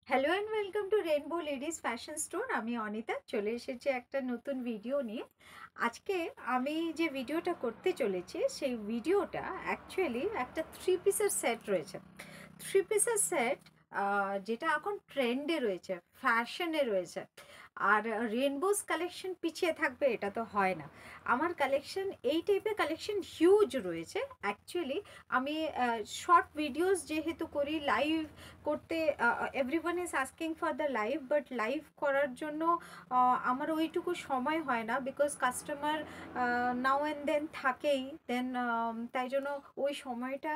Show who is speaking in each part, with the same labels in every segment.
Speaker 1: Hello and welcome to rainbow ladies fashion store. আমি অনিতা চলে এসেছি একটা নতুন ভিডিও নিয়ে। আজকে আমি যে ভিডিওটা করতে চলেছি সেই ভিডিওটা অ্যাকচুয়ালি একটা থ্রি পিসের সেট রয়েছে। থ্রি পিসের সেট যেটা এখন ট্রেন্ডে রয়েছে, ফ্যাশনে রয়েছে। আর রেনবোস কালেকশন পিছিয়ে থাকবে এটা তো হয় না। আমার কালেকশন এই টাইপের কালেকশন হিউজ রয়েছে। অ্যাকচুয়ালি আমি শর্ট ভিডিওস যেহেতু করি, লাইভ করতে everyone is asking for the live, but live করার জন্য আমার ওইটুকু সময় হয় না, because customer now and then থাকেই। দেন তাই জন্য ওই সময়টা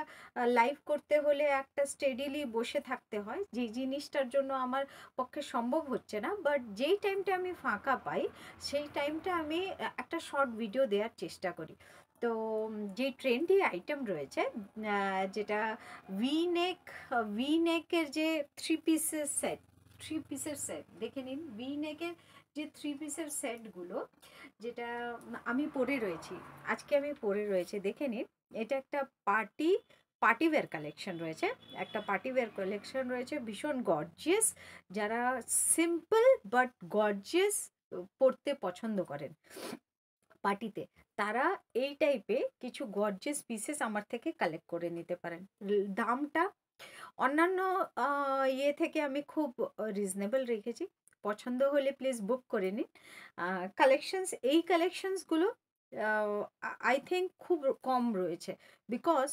Speaker 1: লাইভ করতে হলে একটা স্টেডিলি বসে থাকতে হয়, যে জিনিসটার জন্য আমার পক্ষে সম্ভব হচ্ছে না। বাট যেই টাইমটা আমি ফাঁকা পাই সেই টাইমটা আমি একটা শর্ট ভিডিও দেওয়ার চেষ্টা করি। তো যে ট্রেন্ডি আইটেম রয়েছে, যেটা ভি নেক, ভি নেকের যে থ্রি পিসের সেট দেখে নিন। ভি নেকের যে থ্রি পিসের সেটগুলো যেটা আমি পরে রয়েছি, আজকে আমি পরে রয়েছে দেখে নিন। এটা একটা পার্টি ওয়্যার কালেকশন রয়েছে, একটা পার্টি ওয়্যার কালেকশন রয়েছে ভীষণ গর্জিয়াস। যারা সিম্পল বাট গর্জিয়াস পরতে পছন্দ করেন পার্টিতে, তারা এই টাইপে কিছু গর্জিয়াস পিসেস আমার থেকে কালেক্ট করে নিতে পারেন। দামটা অন্যান্য ইয়ে থেকে আমি খুব রিজনেবল রেখেছি। পছন্দ হলে প্লিজ বুক করে নিন। এই কালেকশনসগুলো আই থিঙ্ক খুব কম রয়েছে, বিকজ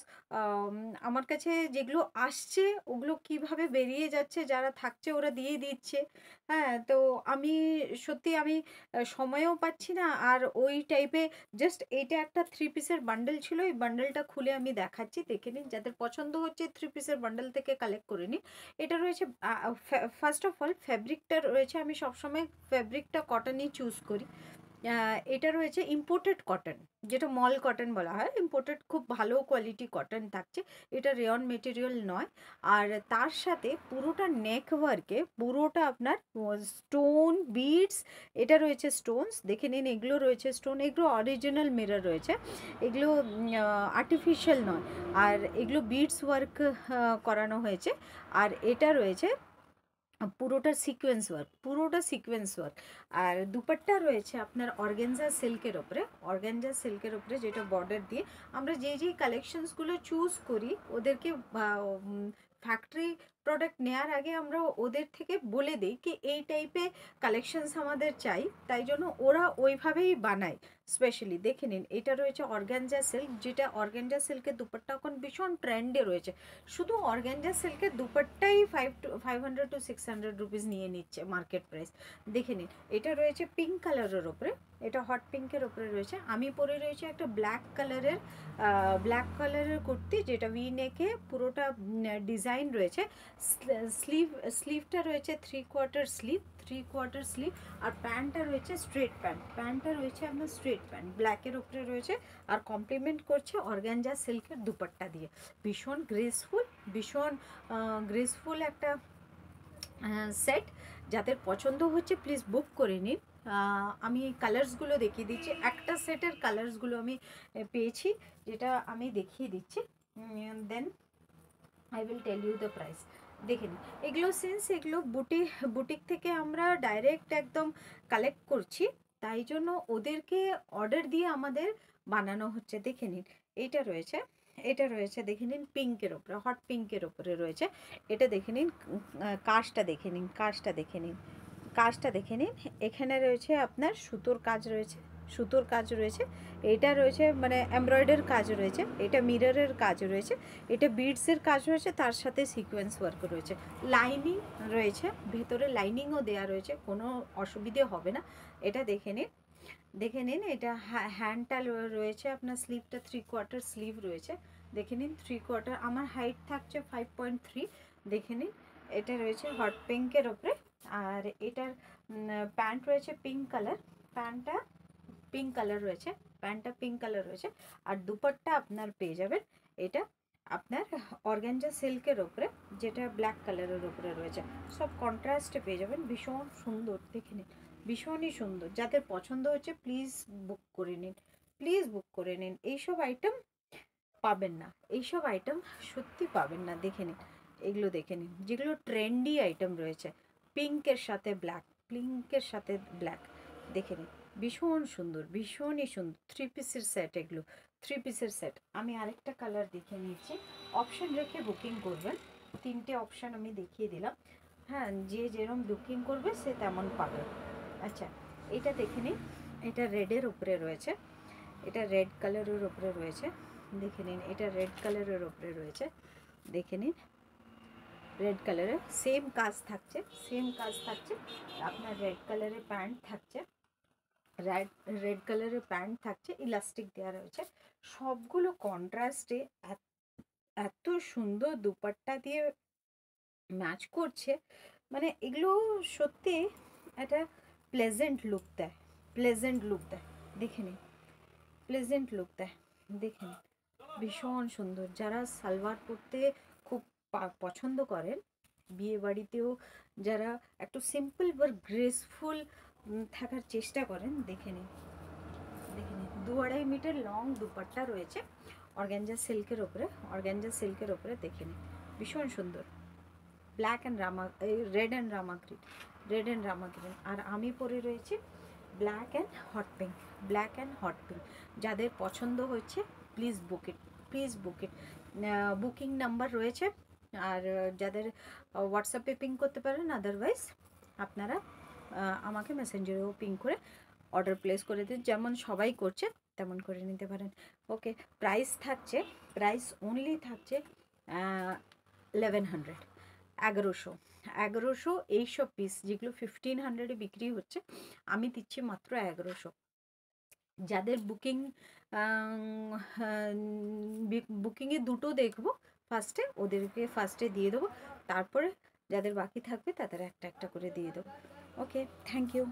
Speaker 1: আমার কাছে যেগুলো আসছে ওগুলো কিভাবে বেরিয়ে যাচ্ছে, যারা থাকছে ওরা দিয়ে দিচ্ছে। হ্যাঁ, তো আমি সত্যি আমি সময়ও পাচ্ছি না। আর ওই টাইপে জাস্ট এটা একটা থ্রি পিসের বান্ডেল ছিল, এই বান্ডেলটা খুলে আমি দেখাচ্ছি, দেখে নিন। যাদের পছন্দ হচ্ছে থ্রি পিসের বান্ডেল থেকে কালেক্ট করে নিন। এটা রয়েছে, ফার্স্ট অফ অল ফ্যাব্রিকটা রয়েছে, আমি সবসময় ফ্যাব্রিকটা কটনই চুজ করি। এটা রয়েছে ইম্পোর্টেড কটন, যেটা মল কটন বলা হয়। ইম্পোর্টেড খুব ভালো কোয়ালিটি কটন থাকছে, এটা রেয়ন মেটেরিয়াল নয়। আর তার সাথে পুরোটা নেক ওয়ার্কে পুরোটা আপনার স্টোন বিডস, এটা রয়েছে স্টোনস, দেখে নিন। এগুলো রয়েছে স্টোন, এগুলো অরিজিনাল মিরর রয়েছে, এগুলো আর্টিফিশিয়াল নয়। আর এগুলো বিডস ওয়ার্ক করানো হয়েছে। আর এটা রয়েছে পুরোটা সিকোয়েন্স ওয়ার্ক। আর দুপাট্টা রয়েছে আপনার অর্গানজা সিল্কের ওপরে, যেটা বর্ডার দিয়ে। আমরা যেই কালেকশনসগুলো চুজ করি ওদেরকে ফ্যাক্টরি প্রোডাক্ট নেওয়ার আগে আমরা ওদের থেকে বলে দিই কি এই টাইপের কালেকশনস আমাদের চাই, তাই জন্য ওরা ওইভাবেই বানায়। স্পেশালি দেখে নিন, এটা রয়েছে অর্গানজা সিল্ক, যেটা অর্গানজা সিল্কের দুপাট্টা এখন ভীষণ ট্রেন্ডে রয়েছে। শুধু অর্গানজা সিল্কের দুপাট্টাই 500 to 600 রুপিস নিয়ে নিচ্ছে মার্কেট প্রাইস, দেখে নিন। এটা রয়েছে পিঙ্ক কালারের ওপরে, এটা হট পিঙ্কের ওপরে রয়েছে। আমি পরে রয়েছে একটা ব্ল্যাক কালারের কুর্তি, যেটা ভি নেকে পুরোটা ডিজাইন রয়েছে। স্লিভটা রয়েছে থ্রি কোয়ার্টার স্লিভ। আর প্যান্টটা রয়েছে প্যান্টটা রয়েছে আপনার স্ট্রেট প্যান্ট, ব্ল্যাকের উপরে রয়েছে। আর কমপ্লিমেন্ট করছে অর্গানজা সিল্কের দুপাট্টা দিয়ে। ভীষণ গ্রেসফুল একটা সেট। যাদের পছন্দ হচ্ছে প্লিজ বুক করে নিন। আমি কালার্সগুলো দেখিয়ে দিচ্ছি, একটা সেটের কালার্সগুলো আমি পেয়েছি, যেটা আমি দেখিয়ে দিচ্ছি। Then I will tell you the price. দেখে নিন। এগুলো বুটিক থেকে আমরা ডাইরেক্ট একদম কালেক্ট করছি, তাই জন্য ওদেরকে অর্ডার দিয়ে আমাদের বানানো হচ্ছে। দেখে নিন, এটা রয়েছে দেখে নিন পিঙ্কের ওপরে, হট পিঙ্কের ওপরে রয়েছে। এটা দেখে নিন, কাজটা দেখে নিন। এখানে রয়েছে আপনার সুতোর কাজ রয়েছে। এটা রয়েছে মানে এমব্রয়ডারির কাজ রয়েছে, এটা মিররের কাজ রয়েছে, এটা বিডসের কাজ রয়েছে, তার সাথে সিকোয়েন্স ওয়ার্ক রয়েছে। লাইনিং রয়েছে, ভেতরে লাইনিংও দেওয়া রয়েছে, কোনো অসুবিধে হবে না। এটা দেখে নিন। এটা হ্যান্ডটা রয়েছে আপনার, স্লিভটা থ্রি কোয়ার্টার স্লিভ রয়েছে। দেখে নিন, থ্রি কোয়ার্টার। আমার হাইট থাকছে 5.3। দেখে নিন, এটা রয়েছে হট পিঙ্কের ওপরে। আর এটার প্যান্ট রয়েছে পিঙ্ক কালার রয়েছে। আর দুপাট্টা আপনার পেয়ে যাবেন এটা আপনার অর্গানজা সিল্কের ওপরে, যেটা ব্ল্যাক কালারের ওপরে রয়েছে। সব কন্ট্রাস্টে পেয়ে যাবেন, ভীষণ সুন্দর। দেখে নিন, ভীষণই সুন্দর। যাদের পছন্দ হচ্ছে প্লিজ বুক করে নিন। এইসব আইটেম সত্যি পাবেন না, দেখে নিন। এগুলো দেখে নিন, যেগুলো ট্রেন্ডি আইটেম রয়েছে। পিঙ্কের সাথে ব্ল্যাক, পিঙ্কের সাথে ব্ল্যাক, দেখে নিন ভীষণ সুন্দর, ভীষণই সুন্দর। 3 পিসের সেট এগুলো, 3 পিসের সেট। আমি আরেকটা কালার দেখে নিচ্ছি, অপশন রেখে বুকিং করবেন। 3টে অপশন আমি দেখিয়ে দিলাম, হ্যাঁ, যে যেরকম বুকিং করবে সে তেমন পাবে। আচ্ছা, এটা দেখে নিন, এটা রেডের উপরে রয়েছে, এটা রেড কালারের উপরে রয়েছে, দেখে নিন। এটা রেড কালারের উপরে রয়েছে, দেখে নিন। রেড কালারের সেম কাজ থাকছে, সেম কাজ থাকছে। আপনার রেড কালারের প্যান্ট থাকছে, রেড কালারের প্যান্ট থাকছে, ইলাস্টিক দেওয়া রয়েছে। সবগুলো কন্ট্রাস্টে এত সুন্দর দুপাট্টা দিয়ে ম্যাচ করছে, মানে এগুলো সত্যি একটা প্লেজেন্ট লুক দেয়, প্লেজেন্ট লুক দেয়, দেখে নিন, প্লেজেন্ট লুক দেয়, দেখে নিন। ভীষণ সুন্দর। যারা সালোয়ার পরতে খুব পছন্দ করেন, বিয়ে বাড়িতেও যারা একটু সিম্পল বা গ্রেসফুল থাকার চেষ্টা করেন, দেখে নিন, দেখে নিন। 2-2.5 মিটার লং দুপাট্টা রয়েছে অর্গানজা সিল্কের ওপরে, অর্গানজা সিল্কের ওপরে, দেখে নিন ভীষণ সুন্দর। Black and rama, red and rama green, red and rama green. আর আমি পরে রয়েছি black and hot pink, black and hot pink. যাদের পছন্দ হচ্ছে please book it, please book it. Booking number রয়েছে, আর যাদের হোয়াটসঅ্যাপে পিং করতে পারেন, আদারওয়াইজ আপনারা আমাকে মেসেঞ্জারেও পিং করে অর্ডার প্লেস করে দিন, যেমন সবাই করছে তেমন করে নিতে পারেন। ওকে, প্রাইস থাকছে, প্রাইস অনলি থাকছে 1100, 1100, 1100। এইসব পিস যেগুলো 1500-এ বিক্রি হচ্ছে, আমি দিচ্ছি মাত্র 1100। যাদের বুকিং, বুকিংয়ে দুটো দেখবো ফার্স্টে, ওদেরকে ফার্স্টে দিয়ে দেবো, তারপরে যাদের বাকি থাকবে তাদের একটা একটা করে দিয়ে দেবো। ওকে, থ্যাংক ইউ।